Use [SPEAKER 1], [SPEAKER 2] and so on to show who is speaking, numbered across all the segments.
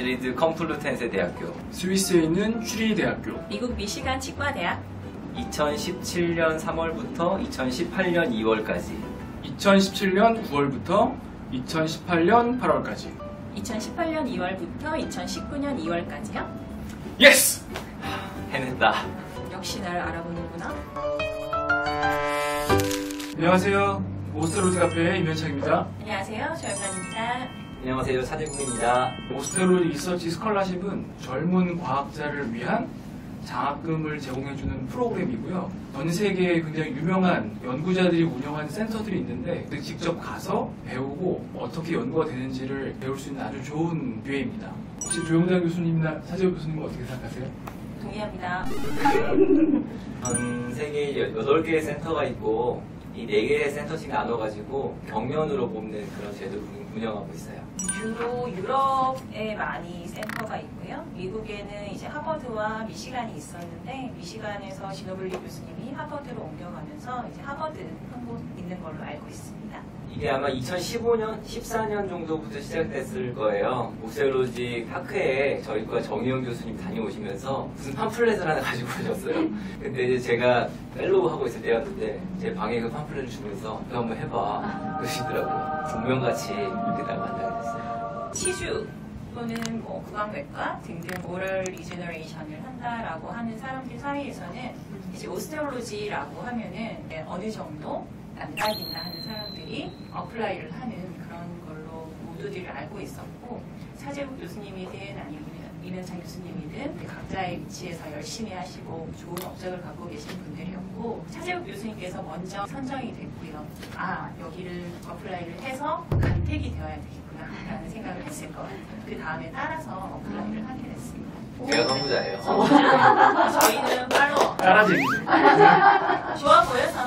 [SPEAKER 1] 마드리드 컴플루텐세 대학교,
[SPEAKER 2] 스위스에 있는 슈리 대학교,
[SPEAKER 3] 미국 미시간 치과대학,
[SPEAKER 1] 2017년 3월부터 2018년 2월까지,
[SPEAKER 2] 2017년 9월부터 2018년 8월까지,
[SPEAKER 3] 2018년 2월부터 2019년 2월까지요?
[SPEAKER 2] 예스!
[SPEAKER 1] 해냈다.
[SPEAKER 3] 역시 날 알아보는구나.
[SPEAKER 2] 안녕하세요. 오스테로지 카페의 임현창입니다.
[SPEAKER 3] 안녕하세요. 조영란입니다.
[SPEAKER 1] 안녕하세요. 차재국입니다.
[SPEAKER 2] 오스테로지 리서치 스컬러십은 젊은 과학자를 위한 장학금을 제공해주는 프로그램이고요. 전 세계에 굉장히 유명한 연구자들이 운영하는 센터들이 있는데 직접 가서 배우고 어떻게 연구가 되는지를 배울 수 있는 아주 좋은 기회입니다. 혹시 조영란 교수님이나 차재국 교수님은 어떻게 생각하세요?
[SPEAKER 3] 동의합니다.
[SPEAKER 1] 전 세계에 8개의 센터가 있고 이 4개의 센터씩 나눠가지고 경연으로 뽑는 그런 제도를 운영하고 있어요.
[SPEAKER 3] 주로 유럽에 많이 센터가 있고요. 미국에는 이제 하버드와 미시간이 있었는데 미시간에서 진호블리 교수님이 하버드로 옮겨가면서 이제 하버드 한 곳 있는 걸로 알고 있습니다.
[SPEAKER 1] 이게 아마 2015년, 14년 정도부터 시작됐을 거예요. 오스테로지 파크에 저희과 정의영 교수님 다녀오시면서 무슨 팜플렛을 하나 가지고 오셨어요. 근데 이제 제가 펠로우 하고 있을 때였는데 제 방에 그 팜플렛을 주면서 그거 한번 해봐 그러시더라고요. 분명같이 이렇게 딱 만나게 됐어요.
[SPEAKER 3] 치주 또는 뭐 구강외과 등등 오럴 리제너레이션을 한다라고 하는 사람들 사이에서는 이제 오스테올로지라고 하면은 어느 정도 남다르다 하는 사람들이 어플라이를 하는 그런 걸로 모두들 알고 있었고, 차재국 교수님이든 아니면 임현창 교수님이든 각자의 위치에서 열심히 하시고 좋은 업적을 갖고 계신 분들이었고, 차재국 교수님께서 먼저 선정이 됐고요. 아, 여기를 어플라이를 해서 간택이 되어야 되겠구나 라는 생각을 했을 것 같아요. 그 다음에 따라서 어플라이를 하게 됐습니다.
[SPEAKER 1] 제가 선구자예요.
[SPEAKER 3] 저희는 팔로워.
[SPEAKER 2] 따라쟁이죠.
[SPEAKER 3] 좋아 보여서.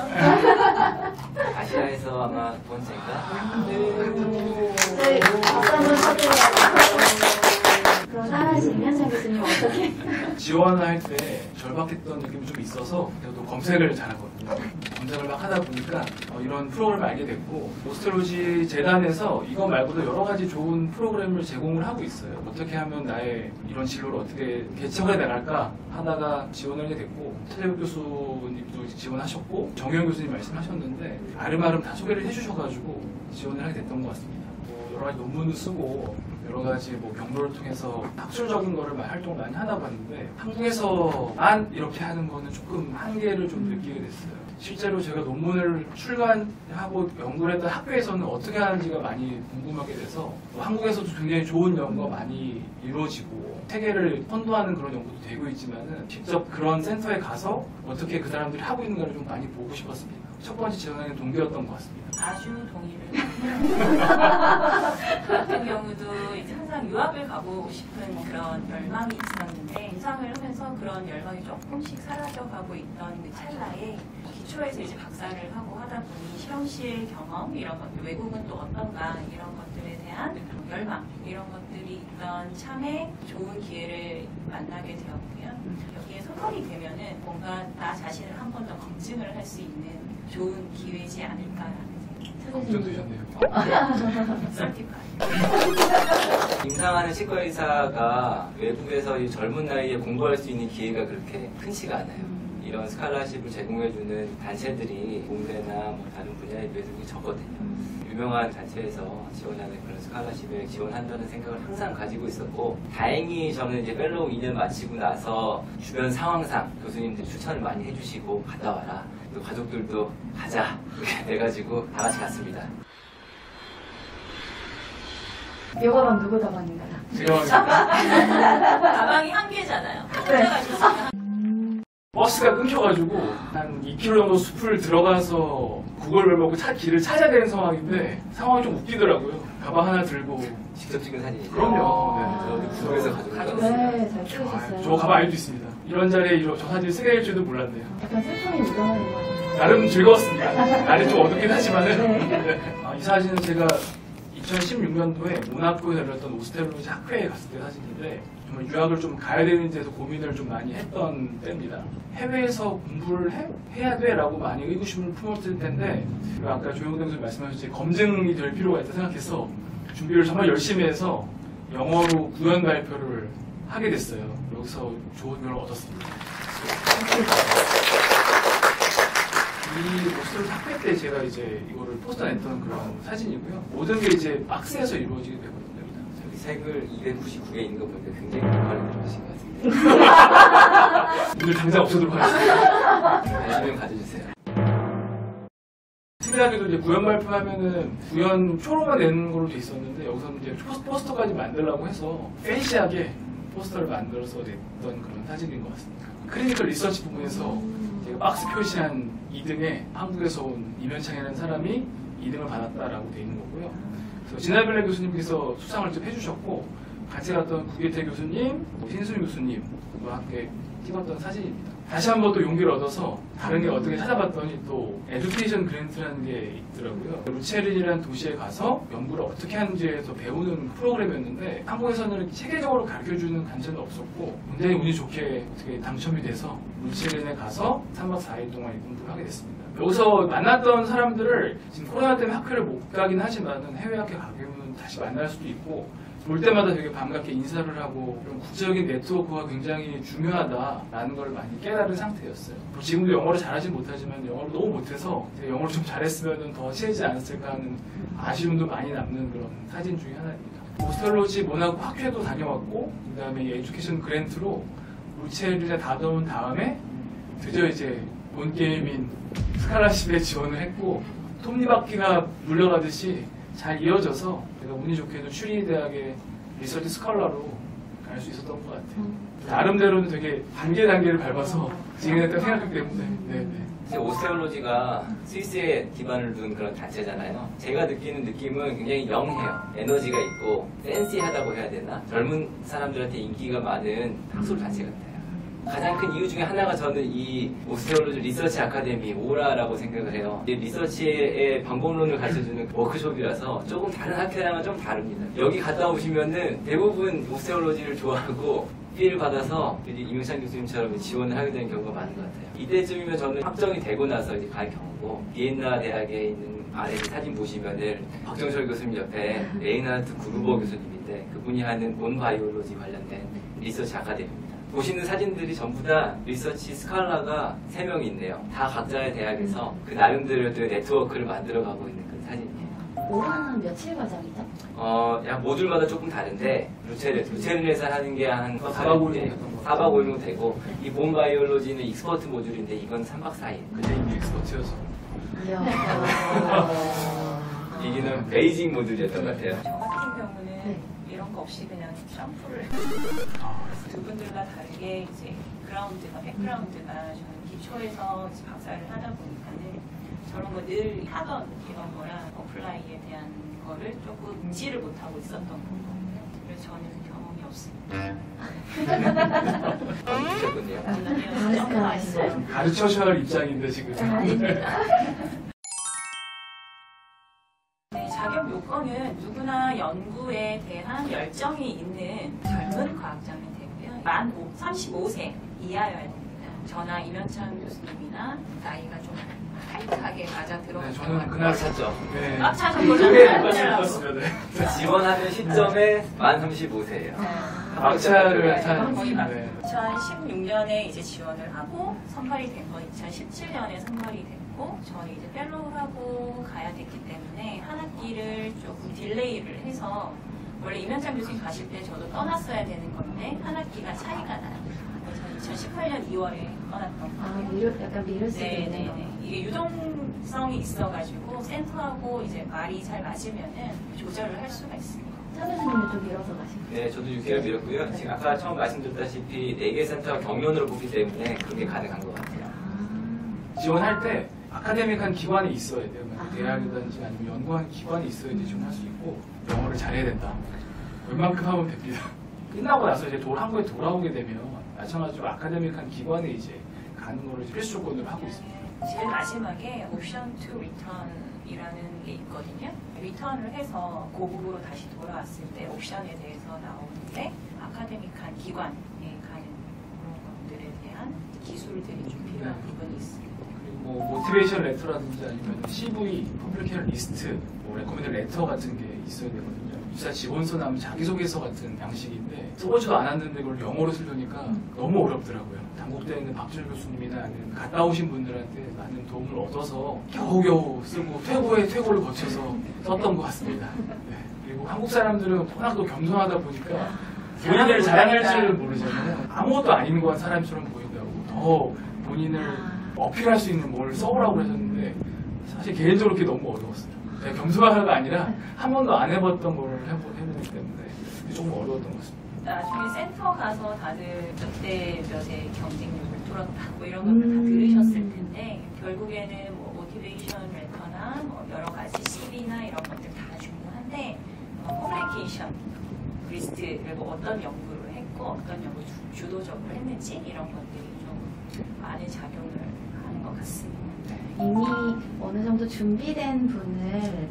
[SPEAKER 1] 아시아에서 아마 두 번째인가?
[SPEAKER 4] 네, 박수 한번 쳐드려요. 그럼 따라하신 임현창 교수님 어떻게?
[SPEAKER 2] 지원을 할 때 절박했던 느낌이 좀 있어서 저도 검색을 잘하거든요. 검색을 막 하다 보니까 이런 프로그램을 알게 됐고, 오스테로지 재단에서 이거 말고도 여러 가지 좋은 프로그램을 제공을 하고 있어요. 어떻게 하면 나의 이런 진로를 어떻게 개척해 나갈까 하다가 지원을 하게 됐고, 차재국 교수님도 지원하셨고 정의영 교수님 말씀하셨는데 아름아름 다 소개를 해주셔가지고 지원을 하게 됐던 것 같습니다. 여러 가지 논문도 쓰고 여러 가지 경로를 통해서 학술적인 거를 활동을 많이 하다 봤는데 한국에서만 이렇게 하는 거는 조금 한계를 좀 느끼게 됐어요. 실제로 제가 논문을 출간하고 연구를 했던 학교에서는 어떻게 하는지가 많이 궁금하게 돼서 한국에서도 굉장히 좋은 연구가 많이 이루어지고 세계를 선도하는 그런 연구도 되고 있지만은 직접 그런 센터에 가서 어떻게 그 사람들이 하고 있는가를 좀 많이 보고 싶었습니다. 첫 번째 지원하는 동기였던 것 같습니다.
[SPEAKER 3] 아주 동의를 합니다. 저 같은 경우도 이제 항상 유학을 가고 싶은 그런 열망이 있었는데 임상을 하면서 그런 열망이 조금씩 사라져가고 있던 그 찰나에 기초에서 이제 박사를 하고 하다 보니 실험실 경험 이런 것들, 외국은 또 어떤가 이런 것들에 대한 열망 이런 것들이 있던 참에 좋은 기회를 만나게 되었고요. 여기에 선발이 되면은 뭔가 나 자신을 한 번 더 검증을 할 수 있는 좋은 기회지 않을까라는
[SPEAKER 2] 검증 되셨네요.
[SPEAKER 3] 설티파이.
[SPEAKER 1] 임상하는 치과 의사가 외국에서 이 젊은 나이에 공부할 수 있는 기회가 그렇게 흔치가 않아요. 이런 스칼라십을 제공해주는 단체들이 공대나 다른 분야에 비해서 적거든요. 유명한 단체에서 지원하는 그런 스칼라십에 지원한다는 생각을 항상 가지고 있었고, 다행히 저는 이제 펠로우 2년 마치고 나서 주변 상황상 교수님들 추천을 많이 해주시고 갔다 와라. 또 가족들도 가자. 이렇게 돼가지고 다 같이 갔습니다.
[SPEAKER 4] 요 가방 누구 가방인가요?
[SPEAKER 2] 제가
[SPEAKER 3] 가방이 한 개잖아요. 혼자
[SPEAKER 2] 버스가 끊겨가지고 한 2km 정도 숲을 들어가서 구걸을 먹고 길을 찾아야 되는 상황인데 상황이 좀 웃기더라고요. 가방 하나 들고.
[SPEAKER 1] 직접 찍은 사진이죠.
[SPEAKER 2] 그럼요.
[SPEAKER 1] 저도 구석에서 가져온
[SPEAKER 4] 네, 잘 찍으셨어요.
[SPEAKER 2] 저 가방 알도 있습니다. 이런 자리에 저 사진 쓰게 될 줄도 몰랐네요.
[SPEAKER 4] 약간 슬픔이 묻어나는 것 같아요.
[SPEAKER 2] 나름 즐거웠습니다. 날이 좀 어둡긴 하지만은.
[SPEAKER 4] 네.
[SPEAKER 2] 이 사진은 제가 2016년도에 모나코에 열렸던 오스테로지 학회에 갔을 때 사진인데, 정말 유학을 좀 가야 되는지에서 고민을 좀 많이 했던 때입니다. 해외에서 공부를 해야 돼라고 많이 의구심을 품었을 텐데, 그리고 아까 조영동 선생님 말씀하셨듯이 검증이 될 필요가 있다 생각해서 준비를 정말 열심히 해서 영어로 구연 발표를 하게 됐어요. 여기서 좋은 걸 얻었습니다. 이 오스트로지 학회 때 제가 이제 이거를 포스터 냈던 그런 사진이고요. 모든 게 이제 박스에서 이루어지게 되거든요.
[SPEAKER 1] 저기 색을 299개 있는 거 보니까 굉장히 급하게 들어오신 것 같은데.
[SPEAKER 2] 오늘 당장 없어도록 하겠습니다.
[SPEAKER 1] 관심 가져주세요.
[SPEAKER 2] 특이하게도 이제 구연 발표하면은 구연 표로만 내는 걸로 돼 있었는데 여기서는 이제 포스터까지 만들려고 해서 팬시하게 포스터를 만들어서 냈던 그런 사진인 것 같습니다. 클리니컬 리서치 부분에서 제가 박스 표시한 2등에 한국에서 온 이면창이라는 사람이 2등을 받았다라고 돼 있는 거고요. 그래서 진달벨레 교수님께서 수상을 좀 해주셨고 같이 갔던 구계태 교수님, 신순희 교수님과 함께 찍었던 사진입니다. 다시 한번 또 용기를 얻어서 다른 게 어떻게 찾아봤더니 또 에듀케이션 그랜트라는 게 있더라고요. 루체른이라는 도시에 가서 연구를 어떻게 하는지에서 배우는 프로그램이었는데 한국에서는 체계적으로 가르쳐주는 관점이 없었고 굉장히 운이 좋게 어떻게 당첨이 돼서 루체른에 가서 3박 4일 동안 공부를 하게 됐습니다. 여기서 만났던 사람들을 지금 코로나 때문에 학회를 못 가긴 하지만 해외 학회 가면 다시 만날 수도 있고 볼 때마다 되게 반갑게 인사를 하고 그런 국제적인 네트워크가 굉장히 중요하다라는 걸 많이 깨달은 상태였어요. 지금도 영어를 잘하진 못하지만 영어를 너무 못해서 제가 영어를 좀 잘했으면 더 친해지지 않았을까 하는 아쉬움도 많이 남는 그런 사진 중에 하나입니다. 오스텔로지 모나코 학회도 다녀왔고 그 다음에 에듀케이션 그랜트로 루체른에 다녀온 다음에 드디어 이제 본 게임인 스칼라십에 지원을 했고 톱니바퀴가 물려가듯이 잘 이어져서 제가 운이 좋게도 슈리 대학의 리서치 스칼라로 갈 수 있었던 것 같아요. 나름대로는 되게 단계를 밟아서 진행했다고 생각하기 때문에. 네네.
[SPEAKER 1] 오스테올로지가 스위스에 기반을 둔 그런 단체잖아요. 제가 느끼는 느낌은 굉장히 영해요. 에너지가 있고 팬시하다고 해야 되나? 젊은 사람들한테 인기가 많은 학술 단체 같아요. 가장 큰 이유 중에 하나가 저는 이 오스테올로지 리서치 아카데미 오라라고 생각을 해요. 이 리서치의 방법론을 가르쳐주는 워크숍이라서 조금 다른 학회랑은 좀 다릅니다. 여기 갔다 오시면은 대부분 오스테올로지를 좋아하고 피해를 받아서 이명찬 교수님처럼 지원을 하게 되는 경우가 많은 것 같아요. 이때쯤이면 저는 확정이 되고 나서 이제 갈 경우고 비엔나 대학에 있는 아래 사진 보시면은 박정철 교수님 옆에 레이나르트 그루버 교수님인데 그분이 하는 온바이올로지 관련된 리서치 아카데미입니다. 보시는 사진들이 전부 다 리서치 스칼라가 3명이 있네요. 다 각자의 대학에서 그 나름대로의 네트워크를 만들어가고 있는 그 사진이에요.
[SPEAKER 4] 오라는 며칠 과정이죠?
[SPEAKER 1] 약 모듈마다 조금 다른데 루체른에서 하는 게 한
[SPEAKER 2] 4박 5일
[SPEAKER 1] 4박 5일 정도 되고 이 본바이올로지는 익스퍼트 모듈인데 이건 3박 4일.
[SPEAKER 2] 근데 이미 엑스퍼트여서
[SPEAKER 1] 이기는 베이징 모듈이었던 것 같아요.
[SPEAKER 3] 저 같은 경우는
[SPEAKER 4] 네.
[SPEAKER 3] 이런 거 없이 그냥 점프를 두 분들과 다르게 이제 백그라운드가 저는 기초에서 이제 박사를 하다 보니까는 저런 거 늘 하던 이런 거랑 어플라이에 대한 거를 조금 인지를 못하고 있었던 거거든요. 그래서 저는 경험이 없습니다.
[SPEAKER 1] 그렇군요.
[SPEAKER 3] 물론이요, 점프했어요.
[SPEAKER 2] 가르쳐셔야 할 입장인데 지금.
[SPEAKER 3] 네, 자격 요건은 누구나 연구에 대한 열정이 있는 젊은 과학자면 되고요. 만 35세 이하여야 됩니다. 저나 이면찬 교수님이나 나이가 좀 타이트하게 맞아 들어가는
[SPEAKER 2] 저는 그날
[SPEAKER 1] 찼죠.
[SPEAKER 2] 네.
[SPEAKER 3] 꽉 차는
[SPEAKER 2] 그게
[SPEAKER 3] 거잖아요.
[SPEAKER 2] 맞습니다. 네.
[SPEAKER 1] 지원하는 시점에 만 35세예요.
[SPEAKER 2] 막차를 탄.
[SPEAKER 3] 거의 막
[SPEAKER 2] 네.
[SPEAKER 3] 2016년에 이제 지원을 하고 선발이 된 건 2017년에 선발이 됐고 저는 이제 fellow-하고 가야 됐기 때문에 한 학기를 조금 딜레이를 해서 원래 이면찬 교수님 가실 때 저도 떠났어야 되는 건데 한 학기가 차이가 나요. 저는 2018년 2월에 떠났던 거예요.
[SPEAKER 4] 약간 미룰 수 있는
[SPEAKER 3] 네네네. 이게 유동성이 있어가지고 센터하고 이제 말이 잘 맞으면은 조절을 할 수가 있습니다.
[SPEAKER 4] 차 교수님도 좀 밀어서 가시고.
[SPEAKER 1] 네, 저도 6개월 미뤘고요. 지금 아까 처음 말씀드렸다시피 4개 센터가 경련으로 보기 때문에 그게 가능한 것 같아요.
[SPEAKER 2] 지원할 때 아카데믹한 기관이 있어야 돼요. 대학이든지 아니면 연구하는 기관이 있어야지 지원할 수 있고 영어를 잘해야 된다. 웬만큼 하면 됩니다. 끝나고 나서 이제 한국에 돌아오게 되면 마찬가지로 아카데믹한 기관에 이제 가는 거를 필수 조건으로 하고 있습니다.
[SPEAKER 3] 제일 마지막에 옵션 투 리턴이라는 게 있거든요. 리턴을 해서 고국으로 다시 돌아왔을 때 옵션에 대해서 나오는데 아카데믹한 기관에 가는 그런 것들에 대한 기술들이 좀 필요한 부분이 있습니다.
[SPEAKER 2] 그리고 뭐 모티베이션 레터라든지 아니면 CV, 퍼블리케이션 리스트, 뭐 레코멘드 레터 같은 게 있어야 되거든요. 입사 지원서나 하면 자기소개서 같은 양식인데 써보지도 않았는데 그걸 영어로 쓰려니까 너무 어렵더라고요. 단국대에 있는 박준 교수님이나 아니면 갔다 오신 분들한테 많은 도움을 얻어서 겨우겨우 쓰고 퇴고의 퇴고를 거쳐서 썼던 것 같습니다. 네. 그리고 한국 사람들은 워낙 또 겸손하다 보니까 본인을 자랑할 줄을 모르잖아요. 아무것도 아닌 것 사람처럼 보인다고 더 본인을 어필할 수 있는 뭘 써보라고 하셨는데 사실 개인적으로 그게 너무 어려웠어요. 제가 겸손하다가 아니라 한 번도 안 해봤던 걸 해보기 때문에 조금 어려웠던 것 같습니다.
[SPEAKER 3] 나중에 센터 가서 다들 몇 대 몇의 경쟁력을 뚫었다 뭐 이런 것들 다 들으셨을 텐데 결국에는 뭐 모티베이션 레터나 뭐 여러 가지 CV나 이런 것들 다 중요한데 퍼블리케이션 리스트를 뭐 어떤 연구를 했고 어떤 연구 주도적으로 했는지 이런 것들이 좀 많은 작용을 하는 것 같습니다.
[SPEAKER 4] 이미 어느 정도 준비된 분을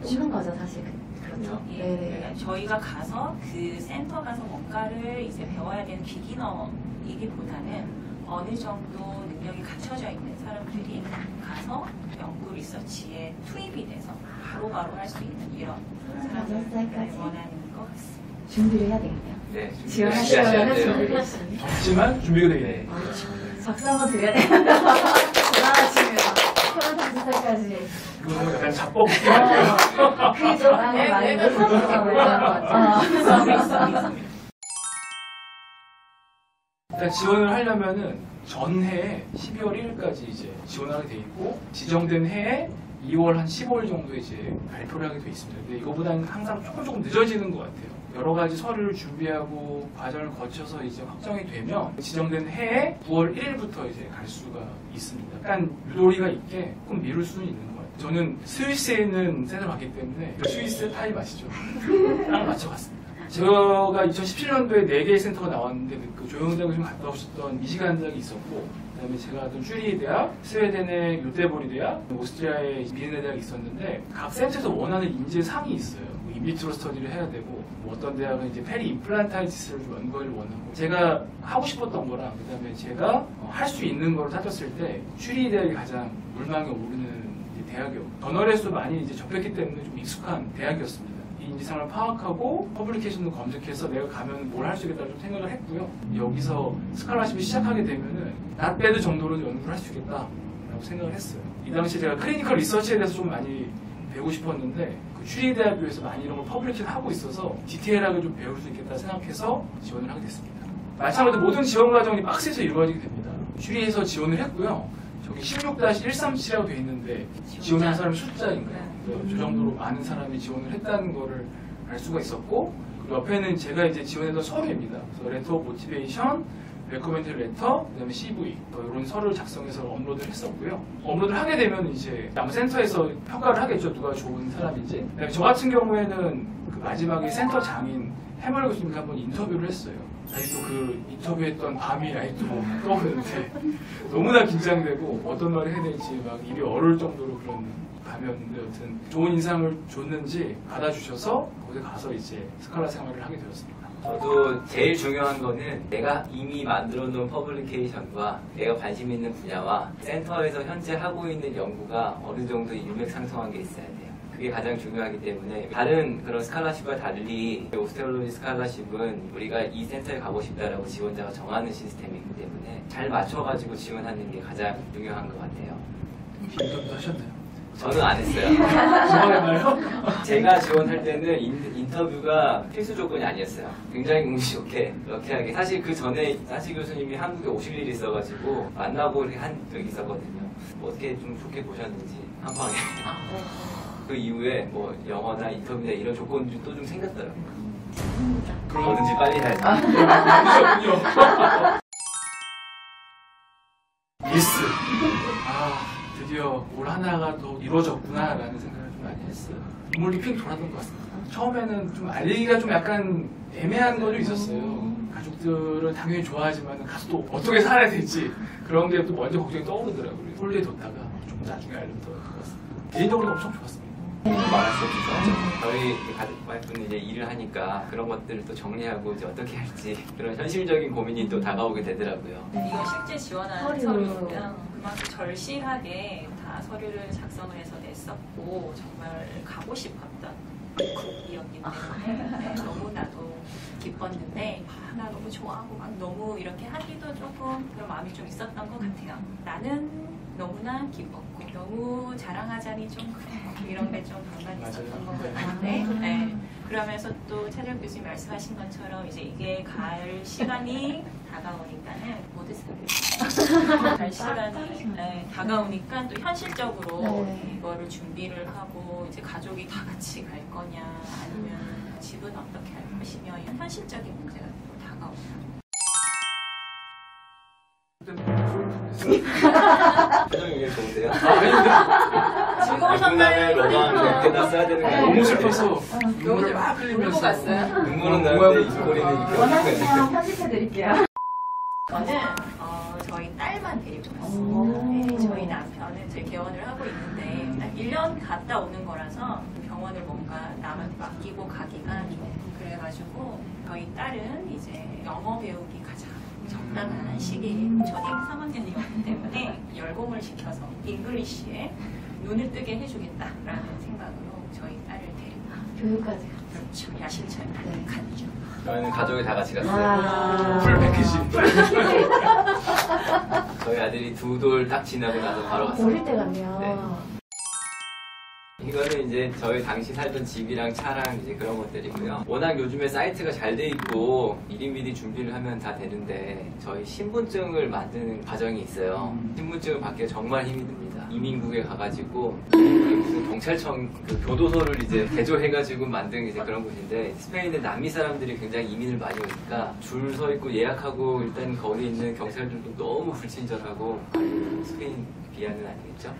[SPEAKER 4] 뽑는 거죠, 사실. 그렇죠.
[SPEAKER 3] 예,
[SPEAKER 4] 네.
[SPEAKER 3] 그러니까 저희가 가서 그 센터 가서 뭔가를 이제 배워야 되는 비기너이기보다는 어느 정도 능력이 갖춰져 있는 사람들이 가서 연구 리서치에 투입이 돼서 바로바로 할 수 있는 이런 사람들을
[SPEAKER 4] 8살까지
[SPEAKER 3] 원하는 것 같습니다.
[SPEAKER 4] 준비를 해야 되겠네요.
[SPEAKER 1] 네,
[SPEAKER 4] 지원하시려면
[SPEAKER 1] 돼요.
[SPEAKER 4] 준비를 열심히.
[SPEAKER 2] 없지만 준비가 되게
[SPEAKER 1] 네.
[SPEAKER 4] 박수 한번 드려야 돼요. 대단하십니다. 35살까지.
[SPEAKER 2] 이거는 약간 잡법 같긴 하고요.
[SPEAKER 4] 그 저랑은 많이 못하시다고 얘기한 것 같아요.
[SPEAKER 2] 일단 지원을 하려면은 전해에 12월 1일까지 이제 지원하게 돼 있고 지정된 해에 2월 한 15일 정도에 이제 발표를 하게 돼 있습니다. 근데 이거보다는 항상 조금 늦어지는 것 같아요. 여러 가지 서류를 준비하고 과정을 거쳐서 이제 확정이 되면 지정된 해에 9월 1일부터 이제 갈 수가 있습니다. 약간 유도리가 있게 조금 미룰 수는 있는 것 같아요. 저는 스위스에 있는 센터를 갔기 때문에 스위스 타입 아시죠? 딱 맞춰갔습니다. 제가 2017년도에 4개의 센터가 나왔는데 그 조영대 교수님 갔다 오셨던 미시간 대학이 있었고 그다음에 제가 갔던 쭈리히 대학, 스웨덴의 요테보리 대학, 오스트리아의 비엔나 대학이 있었는데 각 센터에서 원하는 인재상이 있어요. 뭐 인비트로 스터디를 해야 되고 뭐 어떤 대학은 이제 페리 임플란타이티스를 좀 연구를 원하고 제가 하고 싶었던 거랑 그다음에 제가 할 수 있는 걸 따졌을 때 쭈리히 대학이 가장 물망에 오르는 대학이었고 저널에서도 많이 이제 접했기 때문에 좀 익숙한 대학이었습니다. 이 인지상을 파악하고 퍼블리케이션도 검색해서 내가 가면 뭘 할 수 있겠다 좀 생각을 했고요. 여기서 스칼라십을 시작하게 되면은 나빼드 정도로 연구를 할 수 있겠다라고 생각을 했어요. 이 당시 제가 클리니컬 리서치에 대해서 좀 많이 배우고 싶었는데 그 쭈리히 대학교에서 많이 이런 걸 퍼블리케이션 하고 있어서 디테일하게 좀 배울 수 있겠다 생각해서 지원을 하게 됐습니다. 마찬가지로 모든 지원 과정이 박스에서 이루어지게 됩니다. 쭈리히에서 지원을 했고요. 저기 16-137이라고 돼 있는데 지원한 사람의 숫자인가요? 저 정도로 많은 사람이 지원을 했다는 거를 알 수가 있었고 그리고 옆에는 제가 이제 지원했던 서류입니다. 그래서 레터 오브 모티베이션, 레코멘드 레터, 그다음에 CV 이런 서류를 작성해서 업로드를 했었고요. 업로드를 하게 되면 이제 아마 센터에서 평가를 하겠죠. 누가 좋은 사람인지. 그다음에 저 같은 경우에는 그 마지막에 센터 장인 해멀 교수님과 한번 인터뷰를 했어요. 아직도 그 인터뷰했던 밤이 아직도 떠오르는데 너무나 긴장되고 어떤 말을 해야 될지 막 입이 얼을 정도로 그런 밤이었는데 여튼 좋은 인상을 줬는지 받아주셔서 거기 가서 이제 스칼라 생활을 하게 되었습니다.
[SPEAKER 1] 저도 제일 중요한 거는 내가 이미 만들어 놓은 퍼블리케이션과 내가 관심 있는 분야와 센터에서 현재 하고 있는 연구가 어느 정도 일맥상통한 게 있어야 돼요. 그게 가장 중요하기 때문에 다른 그런 스칼라십과 달리 오스테올로지 스칼라십은 우리가 이 센터에 가고 싶다라고 지원자가 정하는 시스템이기 때문에 잘 맞춰가지고 지원하는 게 가장 중요한 것 같아요.
[SPEAKER 2] 인터뷰도 하셨나요?
[SPEAKER 1] 저는 안 했어요.
[SPEAKER 2] 지원했나요?
[SPEAKER 1] 제가 지원할 때는 인터뷰가 필수 조건이 아니었어요. 굉장히 운이 좋게, 럭키하게. 사실 그 전에 사시 교수님이 한국에 오실 일이 있어가지고 만나고 이렇게 한 적이 있었거든요. 뭐 어떻게 좀 좋게 보셨는지, 한 방에. 그 이후에 뭐 영어나 인터뷰나 이런 조건들이 또 좀 생겼더라고요. 뭐든지 빨리 해야지.
[SPEAKER 2] 그러셨군요. 예스. 드디어 올 하나가 또 이루어졌구나라는 생각을 좀 많이 했어요. 눈물이 핑 돌았던 것 같습니다. 처음에는 좀 알리기가 좀 약간 애매한 거 좀 있었어요. 가족들은 당연히 좋아하지만 가서 또 어떻게 살아야 될지 그런 게 또 먼저 걱정이 떠오르더라고요. 홀리에 뒀다가 좀 나중에 알면 더 것 같습니다. 개인적으로 엄청 좋았습니다.
[SPEAKER 1] 많았었죠. 저희 가족 와이프는 이제 일을 하니까 그런 것들을 또 정리하고 이제 어떻게 할지 그런 현실적인 고민이 또 다가오게 되더라고요.
[SPEAKER 3] 이건 실제 지원하는
[SPEAKER 4] 서류.
[SPEAKER 3] 서류고요. 그만큼 절실하게 다 다 서류를 작성을 해서 냈었고 정말 가고 싶었던 국이었기 때문에 네, 너무나도 기뻤는데 나 너무 좋아하고 막 너무 이렇게 하기도 조금 그런 마음이 좀 있었던 것 같아요. 나는 너무나 기뻤고 너무 자랑하자니 좀 그래 이런 게 좀 반반 있었던 것 같은데 네. 그러면서 또 차재욱 교수님 말씀하신 것처럼 이제 이게 갈 시간이 다가오니까는 모두 갈 시간이 네, 다가오니까 또 현실적으로
[SPEAKER 4] 네.
[SPEAKER 3] 이거를 준비를 하고 이제 가족이 다 같이 갈 거냐 아니면 집은 어떻게 할 것이며 이런 현실적인 문제가 또 다가오죠.
[SPEAKER 1] 표정이 왜 좋은데요?
[SPEAKER 3] 즐거우셨나요?
[SPEAKER 1] 로망 몇개나 써야 되는 거 아니에요?
[SPEAKER 2] 너무 슬퍼서 눈물을 막 흘리면서
[SPEAKER 3] 울고 갔어요?
[SPEAKER 1] 눈물은 나는데 입꼬리는 이렇게
[SPEAKER 4] 원하시면 편집해드릴게요.
[SPEAKER 3] 저는 저희 딸만 데리고 갔어요.
[SPEAKER 4] 오.
[SPEAKER 3] 네, 저희 남편은 저희 개원을 하고 있는데 딱 1년 갔다 오는 거라서 병원을 뭔가 남한테 맡기고 가기가 좀 그래가지고 저희 딸은 이제 영어 배우기 가장 적당한 시기에 초딩 3학년이었기 때문에 열공을 시켜서 잉글리시에 눈을 뜨게 해주겠다라는 생각으로 저희 딸을 데리고
[SPEAKER 4] 교육까지.
[SPEAKER 3] 그렇죠. 야심차게
[SPEAKER 4] 네.
[SPEAKER 3] 갔죠.
[SPEAKER 1] 저희는 가족이 다 같이 갔어요.
[SPEAKER 4] 와.
[SPEAKER 2] 풀 패키지.
[SPEAKER 1] 저희 아들이 2돌 딱 지나고 나서 바로 갔어요.
[SPEAKER 4] 어릴 때 갔네요.
[SPEAKER 1] 네. 이거는 이제 저희 당시 살던 집이랑 차랑 이제 그런 것들이고요. 워낙 요즘에 사이트가 잘 돼 있고 미리미리 준비를 하면 다 되는데 저희 신분증을 만드는 과정이 있어요. 신분증을 받기가 정말 힘이 듭니다. 이민국에 가가지고 무슨 경찰청 그 교도소를 이제 개조해가지고 만든 이제 그런 곳인데 스페인은 남미 사람들이 굉장히 이민을 많이 오니까 줄 서 있고 예약하고 일단 거기 있는 경찰들도 너무 불친절하고 스페인 비하는 아니겠죠?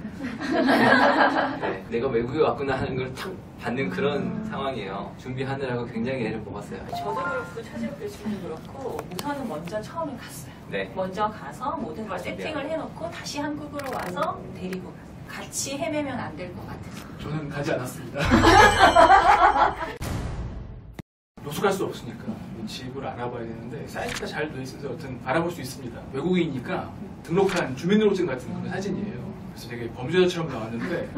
[SPEAKER 1] 네, 내가 외국에 왔구나 하는 걸 탁 받는 그런 상황이에요. 준비하느라고 굉장히 애를 먹었어요.
[SPEAKER 3] 저도 그렇고 차재욱 교수님도 그렇고 우선은 먼저 처음에 갔어요.
[SPEAKER 1] 네.
[SPEAKER 3] 먼저 가서 모든 걸 세팅을 해놓고 다시 한국으로 와서 데리고 갔어요. 같이 헤매면 안 될 것 같아서.
[SPEAKER 2] 저는 가지 않았습니다. 노숙할 수 없으니까 집을 알아봐야 되는데 사이트가 잘 돼 있어서 여튼 알아볼 수 있습니다. 외국인이니까 등록한 주민등록증 같은 그런 사진이에요. 그래서 되게 범죄자처럼 나왔는데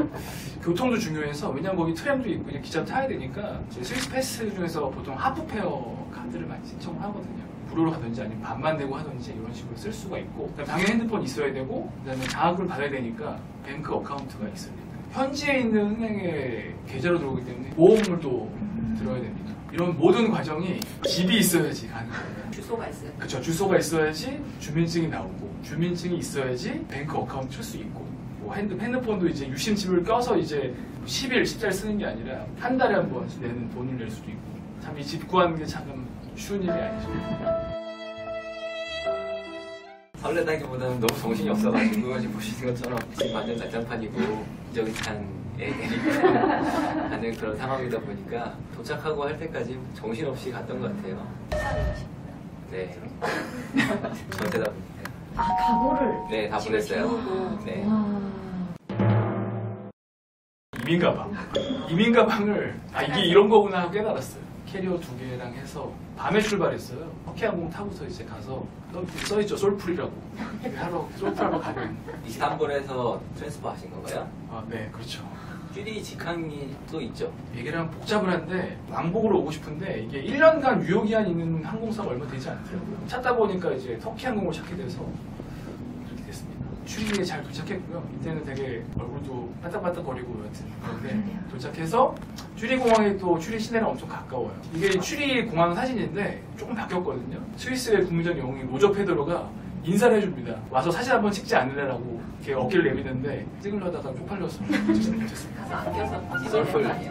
[SPEAKER 2] 교통도 중요해서 왜냐면 거기 트램도 있고 이제 기차 타야 되니까 이제 스위스 패스 중에서 보통 하프페어 카드를 많이 신청을 하거든요. 무료로 하든지 아니면 반만 내고 하든지 이런 식으로 쓸 수가 있고 당연히 핸드폰 있어야 되고 그다음에 장학금을 받아야 되니까 뱅크 어카운트가 있어야 됩니다. 현지에 있는 은행에 계좌로 들어오기 때문에 보험물도 들어야 됩니다. 이런 모든 과정이 집이 있어야지 가능해요.
[SPEAKER 3] 주소가 있어요.
[SPEAKER 2] 그렇죠. 주소가 있어야지 주민증이 나오고 주민증이 있어야지 뱅크 어카운트 쓸 수 있고 뭐 핸드폰도 이제 유심칩을 껴서 이제 10일, 10달 쓰는 게 아니라 한 달에 한 번 내는 돈을 낼 수도 있고 참 이 집 구하는 게 참 쉬운 일이 아니죠.
[SPEAKER 1] 설레다기보다는 너무 정신이 없어가지고 지금 보시는 것처럼 지금 완전 날장판이고 기저귀 찬 애들이 가는 그런 상황이다 보니까 도착하고 할 때까지 정신없이 갔던 것 같아요. 네. 전세다 보니까.
[SPEAKER 4] 아, 각오를.
[SPEAKER 1] 네, 다
[SPEAKER 3] 집을
[SPEAKER 1] 보냈어요.
[SPEAKER 3] 비우고.
[SPEAKER 1] 네.
[SPEAKER 4] 와.
[SPEAKER 2] 이민 가방을 이게 이런 거구나 하고 깨달았어요. 캐리어 2개랑 해서 밤에 출발했어요. 터키항공 타고서 이제 가서 써있죠. 솔풀이라고 하러 솔풀하러 가려는.
[SPEAKER 1] 이스탄불에서 트랜스퍼 하신 건가요?
[SPEAKER 2] 네, 그렇죠.
[SPEAKER 1] 쭈리 직항이 또 있죠.
[SPEAKER 2] 얘기를 하면 복잡을 한데 왕복으로 오고 싶은데 이게 1년간 유효기한 있는 항공사가 얼마 되지 않더라고요. 찾다 보니까 이제 터키 항공을 찾게 돼서 그렇게 됐습니다. 추리에 잘 도착했고요. 이때는 되게 얼굴도 반딱반딱거리고 여튼 그런데 도착해서 추리 공항이 또 추리 시내랑 엄청 가까워요. 이게 추리 공항 사진인데 조금 바뀌었거든요. 스위스의 국무장 영웅이 로저 페드로가 인사를 해줍니다. 와서 사진 한번 찍지 않으려고 이렇게 어깨를 내미는데 찍으려다가 쪽팔려서 찍지 못했습니다.
[SPEAKER 3] 가서 안겨서
[SPEAKER 1] 썰풀.
[SPEAKER 3] 찍어야 돼요.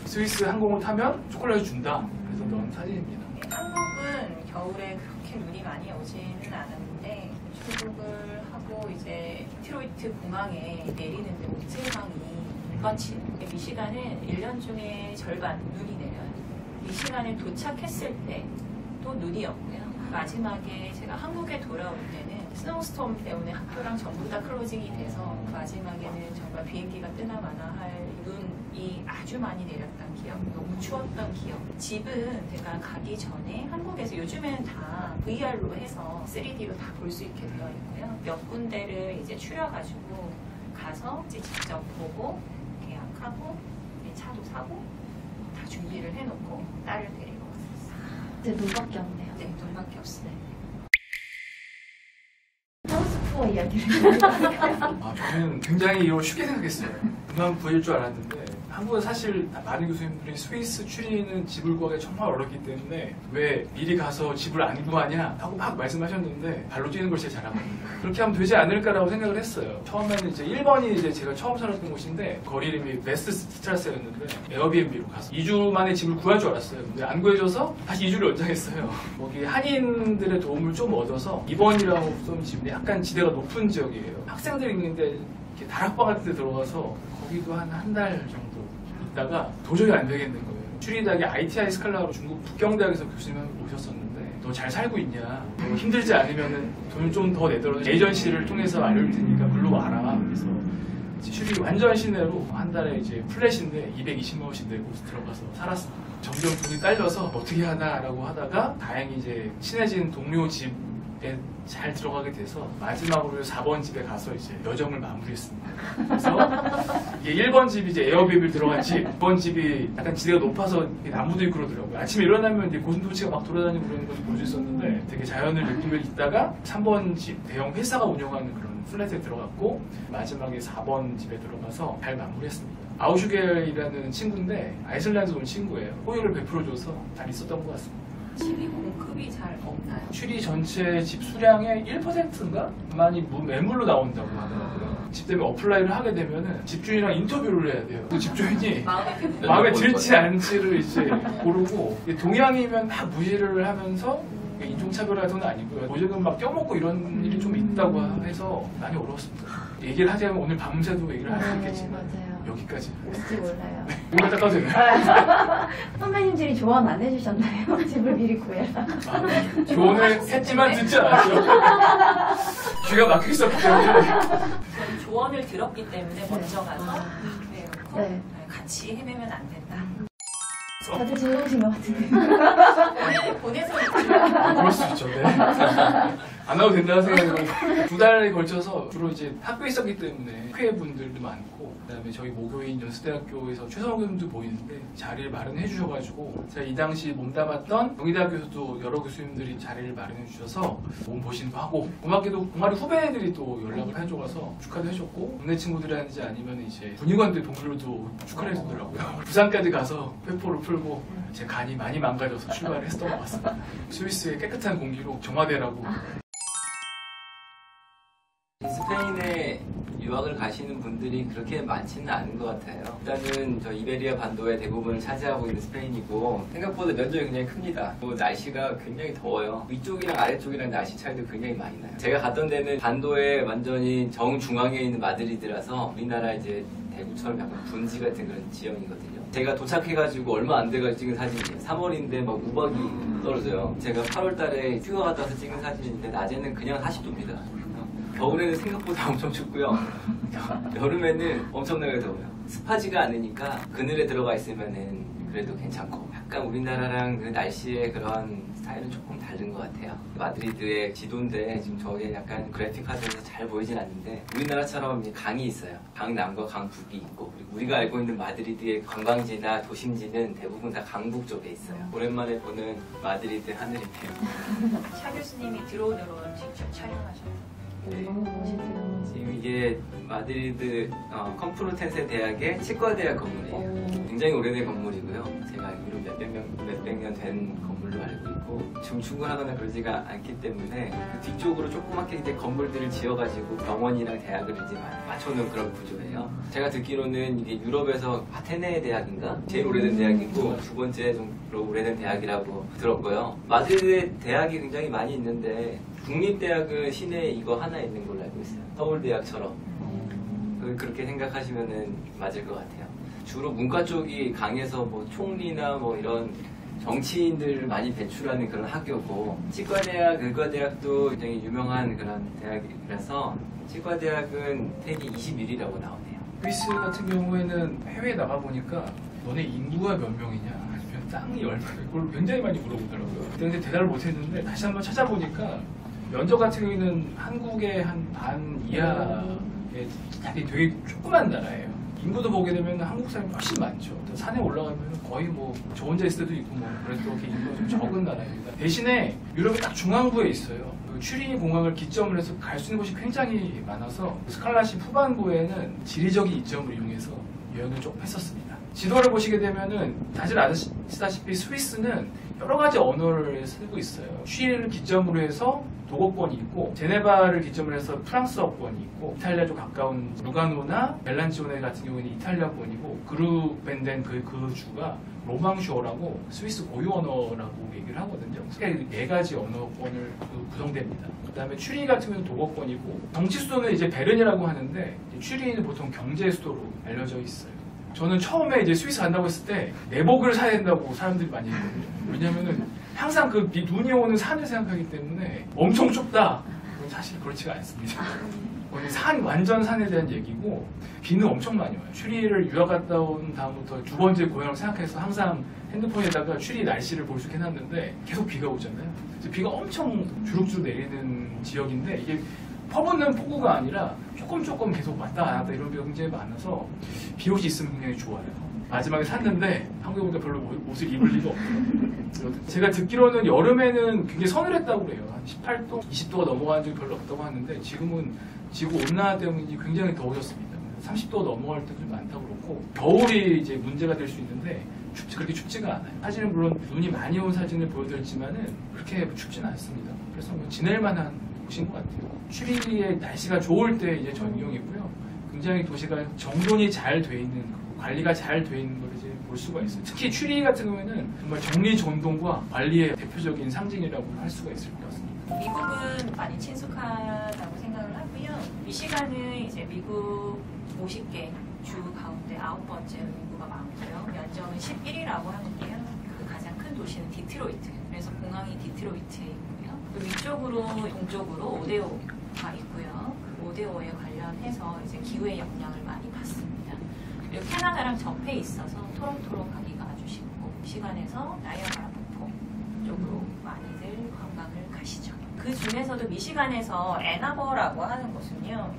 [SPEAKER 2] 스위스 항공을 타면 초콜릿을 준다. 그래서 넣은 사진입니다.
[SPEAKER 3] 한국은 겨울에 그렇게 눈이 많이 오지는 않았는데 출국을 하고 이제 디트로이트 공항에 내리는데 옥제방이 뻔치. 미시간은 1년 중에 절반 눈이 내려요. 미시간에 도착했을 때 또 눈이었고요. 마지막에 제가 한국에 돌아올 때는 스노우스톰 때문에 학교랑 전부 다 클로징이 돼서 마지막에는 정말 비행기가 뜨나 마나 할 눈이 아주 많이 내렸던 기억, 너무 추웠던 기억. 집은 제가 가기 전에 한국에서 요즘에는 다 VR로 해서 3D로 다 볼 수 있게 되어 있고요. 몇 군데를 이제 추려가지고 가서 이제 직접 보고 계약하고 차도 사고 다 준비를 해놓고 딸을 데리고 왔었어요.
[SPEAKER 4] 이제 눈밖에 없네요.
[SPEAKER 3] 네, 돈밖에 없어요.
[SPEAKER 4] 하우스 투어 이야기를
[SPEAKER 2] 저는 굉장히 이걸 쉽게 생각했어요. 금방 구할 줄 알았는데 한국은 사실 많은 교수님들이 스위스 추리는 집을 구하기가 정말 어렵기 때문에 왜 미리 가서 집을 안 구하냐 하고 막 말씀하셨는데 발로 뛰는 걸 제일 잘하거든요. 그렇게 하면 되지 않을까라고 생각을 했어요. 처음에는 이제 1번이 이제 제가 처음 살았던 곳인데 거리 이름이 웨스트 스트라스였는데 에어비앤비로 가서 2주 만에 집을 구할 줄 알았어요. 근데 안 구해줘서 다시 2주를 연장했어요. 거기 한인들의 도움을 좀 얻어서 2번이라고 좀 집인데 약간 지대가 높은 지역이에요. 학생들이 있는데 이렇게 다락방 같은 데 들어가서 거기도 한 달 정도 있다가 도저히 안 되겠는 거예요. 추리대학의 ITI 스칼라로 중국 북경대학에서 교수님 한 분 오셨었는데 너 잘 살고 있냐? 너 힘들지 않으면 돈을 좀 더 내더라도 에이전시를 통해서 알려줄 테니까 글로 와라. 그래서 추리 완전 시내로 한 달에 이제 플랫인데 220만 원씩 내고 들어가서 살았습니다. 점점 돈이 딸려서 어떻게 하나라고 하다가 다행히 이제 친해진 동료 집에 잘 들어가게 돼서 마지막으로 4번 집에 가서 이제 여정을 마무리했습니다. 그래서 이게 1번 집이 이제 에어비앤비 들어간 집, 2번 집이 약간 지대가 높아서 나무도 있고 그러더라고요. 아침에 일어나면 이제 고슴도치가 막 돌아다니고 그러는 것도 볼 수 있었는데 되게 자연을 느끼며 있다가 3번 집, 대형 회사가 운영하는 그런 플랫에 들어갔고 마지막에 4번 집에 들어가서 잘 마무리했습니다. 아우슈겔이라는 친구인데 아이슬란드에서 온 친구예요. 호의를 베풀어줘서 잘 있었던 것 같습니다.
[SPEAKER 3] 집이 공급이 잘 없나요?
[SPEAKER 2] 추리 전체 집 수량의 1%인가? 많이 매물로 나온다고 하더라고요. 집 때문에 어플라이를 하게 되면은 집주인이랑 인터뷰를 해야 돼요. 그 집주인이 마음에 들지 않지를 이제 고르고 동양이면 막 무시를 하면서 인종차별 같은 건 아니고요. 보증금 막 껴먹고 이런 일이 좀 있다고 해서 많이 어려웠습니다. 얘기를 하자면 오늘 밤새도 얘기를 할 수 있겠지만
[SPEAKER 4] 맞아요.
[SPEAKER 2] 여기까지.
[SPEAKER 4] 뭔지 몰라요.
[SPEAKER 2] 이거 닦아도 되나요?
[SPEAKER 4] 선배님들이 조언 안 해주셨나요? 집을 미리 구해라.
[SPEAKER 2] 조언을 했지만 듣지 않았죠. 귀가 막혀 있었기 때문에.
[SPEAKER 3] 저는 조언을 들었기 때문에 먼저 가서 해놓고
[SPEAKER 4] 네.
[SPEAKER 3] 같이 헤매면 안 된다.
[SPEAKER 4] 다들 즐거우신 것 같은데요.
[SPEAKER 3] 보내서
[SPEAKER 2] 그럴 수 있죠. 네. 안 나도 된다는 생각으로 2달에 걸쳐서 주로 이제 학교에 있었기 때문에 학회 분들도 많고 그다음에 저희 모교인 연수대학교에서 최성호 교수님도 보이는데 자리를 마련해 주셔가지고 제가 이 당시 몸담았던 경희대학교에서도 여러 교수님들이 자리를 마련해 주셔서 몸 보신도 하고 고맙게도 동아리 후배들이 또 연락을 해줘서 축하도 해줬고 국내 친구들이라든지 아니면 이제 군의관들 동료들도 축하를 해주더라고요. 부산까지 가서 회포를 풀고 제 간이 많이 망가져서 출발을 했던 것 같습니다. 스위스의 깨끗한 공기로 정화되라고.
[SPEAKER 1] 스페인에 유학을 가시는 분들이 그렇게 많지는 않은 것 같아요. 일단은 저 이베리아 반도의 대부분을 차지하고 있는 스페인이고 생각보다 면적이 굉장히 큽니다. 또 날씨가 굉장히 더워요. 위쪽이랑 아래쪽이랑 날씨 차이도 굉장히 많이 나요. 제가 갔던 데는 반도의 완전히 정중앙에 있는 마드리드라서 우리나라 이제 대구처럼 약간 분지 같은 그런 지형이거든요. 제가 도착해가지고 얼마 안 돼가지고 찍은 사진이에요. 3월인데 막 우박이 떨어져요. 제가 8월 달에 휴가 갔다 와서 찍은 사진인데 낮에는 그냥 40도입니다. 겨울에는 생각보다 엄청 춥고요. 여름에는 엄청나게 더워요. 습하지가 않으니까 그늘에 들어가 있으면은 그래도 괜찮고 약간 우리나라랑 그 날씨의 그런 스타일은 조금 다른 것 같아요. 마드리드의 지도인데 지금 저게 약간 그래픽 화면에서 잘 보이진 않는데 우리나라처럼 강이 있어요. 강남과 강북이 있고 그리고 우리가 알고 있는 마드리드의 관광지나 도심지는 대부분 다 강북 쪽에 있어요. 오랜만에 보는 마드리드 하늘이네요.
[SPEAKER 3] 차 교수님이 드론으로 직접 촬영하셨어요.
[SPEAKER 1] 네.
[SPEAKER 4] 너무 멋있어요.
[SPEAKER 1] 지금 이게 마드리드 컴프루텐세 대학의 치과대학 건물이에요. 굉장히 오래된 건물이고요. 제가 알기로 몇백 년 된 건물로 알고 있고 지금 출근하거나 그러지가 않기 때문에 그 뒤쪽으로 조그맣게 이제 건물들을 지어가지고 병원이랑 대학을 이제 맞춰놓은 그런 구조예요. 제가 듣기로는 이게 유럽에서 아테네 대학인가 제일 오래된 대학이고 두 번째 정도로 오래된 대학이라고 들었고요. 마드리드에 대학이 굉장히 많이 있는데 국립대학은 시내에 이거 하나 있는 걸로 알고 있어요. 서울대학처럼. 그렇게 생각하시면 맞을 것 같아요. 주로 문과 쪽이 강해서 뭐 총리나 뭐 이런 정치인들을 많이 배출하는 그런 학교고 치과대학, 의과대학도 굉장히 유명한 그런 대학이라서 치과대학은 택이 21이라고 나오네요.
[SPEAKER 2] 스위스 같은 경우에는 해외에 나가보니까 너네 인구가 몇 명이냐 아니면 땅이 얼마냐 그걸 굉장히 많이 물어보더라고요. 그때 대답을 못했는데 다시 한번 찾아보니까 면적 같은 경우에는 한국의 한 반 이하 되게 조그만 나라예요. 인구도 보게 되면 한국 사람이 훨씬 많죠. 산에 올라가면 거의 뭐 저 혼자 있을 때도 있고 뭐 그래도 이렇게 인구가 좀 적은 나라입니다. 대신에 유럽의 딱 중앙부에 있어요. 그 튜링 공항을 기점으로 해서 갈 수 있는 곳이 굉장히 많아서 스칼라십 후반부에는 지리적인 이점을 이용해서 여행을 조금 했었습니다. 지도를 보시게 되면은 다들 아시다시피 스위스는 여러 가지 언어를 쓰고 있어요. 슈리를 기점으로 해서 독어권이 있고 제네바를 기점으로 해서 프랑스어권이 있고 이탈리아 쪽 가까운 루가노나 멜란치오네 같은 경우에는 이탈리아권이고 그루벤덴 그 주가 로망슈어라고 스위스 고유 언어라고 얘기를 하거든요. 크게 4가지 언어권을 구성됩니다. 그다음에 츄리히 같은 경우는 독어권이고 정치 수도는 이제 베른이라고 하는데 츄리히는 보통 경제 수도로 알려져 있어요. 저는 처음에 이제 스위스 간다고 했을 때 내복을 사야 된다고 사람들이 많이 했거든요. 왜냐면은 항상 그 눈이 오는 산을 생각하기 때문에 엄청 춥다. 그건 사실 그렇지가 않습니다. 완전 산에 대한 얘기고 비는 엄청 많이 와요. 츄리히를 유학 갔다 온 다음부터 2번째 고향을 생각해서 항상 핸드폰에다가 츄리히 날씨를 볼 수 있게 해놨는데 계속 비가 오잖아요. 비가 엄청 주룩주룩 내리는 지역인데 이게 퍼붓는 폭우가 아니라 조금 계속 왔다 갔다 이런 비가 굉장히 많아서 비옷이 있으면 굉장히 좋아요. 마지막에 샀는데 한국에 보니까 별로 옷을 입을 리가 없어요. 제가 듣기로는 여름에는 굉장히 서늘했다고 그래요. 한 18도, 20도가 넘어가는 적이 별로 없다고 하는데 지금은 지구 온난화 때문인지 굉장히 더워졌습니다. 30도 넘어갈 때도 많다고 그렇고 겨울이 이제 문제가 될 수 있는데 그렇게 춥지가 않아요. 사진은 물론 눈이 많이 온 사진을 보여드렸지만은 그렇게 춥지는 않습니다. 그래서 뭐 지낼 만한 곳인 것 같아요. 츄리히의 날씨가 좋을 때 이제 전용이고요. 굉장히 도시가 정돈이 잘 돼 있는 관리가 잘 돼 있는 걸 이제 볼 수가 있어요. 특히 츄리히 같은 경우에는 정말 정리정돈과 관리의 대표적인 상징이라고 할 수가 있을 것 같습니다.
[SPEAKER 3] 미국은 많이 친숙하다고 생각을 하고요. 미시간은 이제 미국 50개 주 가운데 9번째로 인구가 많고요. 면적은 11이라고 하는데요. 그 가장 큰 도시는 디트로이트. 그래서 공항이 디트로이트에 있고요. 그 위쪽으로 동쪽으로 오데오가 있고요. 그 오데오에 관련해서 이제 기후의 영향을 많이 받습니다. 그리고 캐나다랑 접해 있어서 토론토로 가기가 아주 쉽고 미시간에서 나이아가라 폭포 쪽으로 많이들 관광을 가시죠. 그 중에서도 미시간에서 애나버라고 하는 곳은요,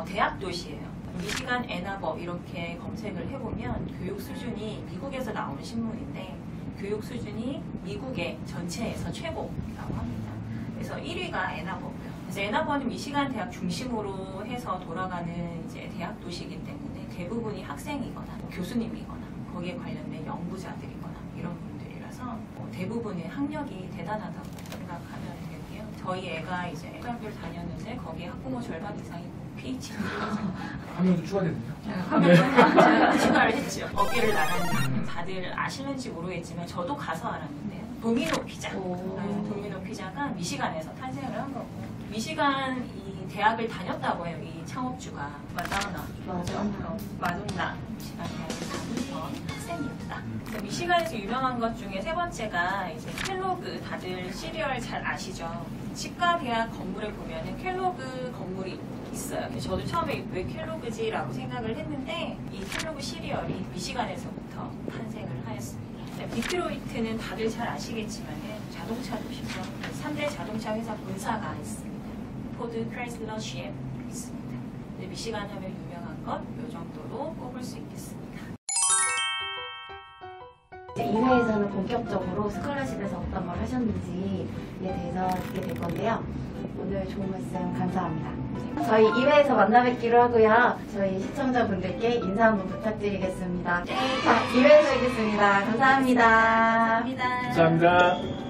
[SPEAKER 3] 대학 도시예요. 미시간 애나버 이렇게 검색을 해보면 교육 수준이 미국에서 나오는 신문인데 교육 수준이 미국의 전체에서 최고라고 합니다. 그래서 1위가 애나버고요. 그래서 애나버는 미시간 대학 중심으로 해서 돌아가는 이제 대학 도시이기 때문에 대부분이 학생이거나 교수님이거나 거기에 관련된 연구자들이거나 이런 분들이라서 대부분의 학력이 대단하다고 생각하면 되고요. 저희 애가 이제 고등학교를 다녔는데 거기에 학부모 절반 이상이 PhD를
[SPEAKER 2] 한 명도 추가됐네요.
[SPEAKER 3] 제가 추가를 했죠. 어깨를 나가는 다들 아시는지 모르겠지만 저도 가서 알았는데요. 도미노 피자. 도미노 피자가 미시간에서 탄생을 한 거고 미시간 이 대학을 다녔다고 해요. 이 창업주가 마돈나 미시간 대학을 다니던 학생이었다. 미시간에서 유명한 것 중에 세 번째가 이제 켈로그. 다들 시리얼 잘 아시죠? 치과 대학 건물에 보면은 켈로그 건물이 있어요. 저도 처음에 왜 켈로그지라고 생각을 했는데 이 켈로그 시리얼이 미시간에서부터 탄생을 하였습니다. 디트로이트는 다들 잘 아시겠지만 자동차 도시죠. 3대 자동차 회사 본사가 있습니다. 포드, 크라이슬러, GM 있습니다. 근데 미시간 하면 유명한 건 이 정도로 꼽을 수 있겠습니다.
[SPEAKER 4] 이제 2회에서는 본격적으로 스칼라십에서 어떤 걸 하셨는지에 대해서 듣게 될 건데요. 오늘 좋은 말씀 감사합니다. 저희 2회에서 만나 뵙기로 하고요. 저희 시청자분들께 인사 한번 부탁드리겠습니다.
[SPEAKER 3] 네.
[SPEAKER 4] 자, 2회에서 뵙겠습니다. 감사합니다.
[SPEAKER 3] 감사합니다.
[SPEAKER 2] 감사합니다.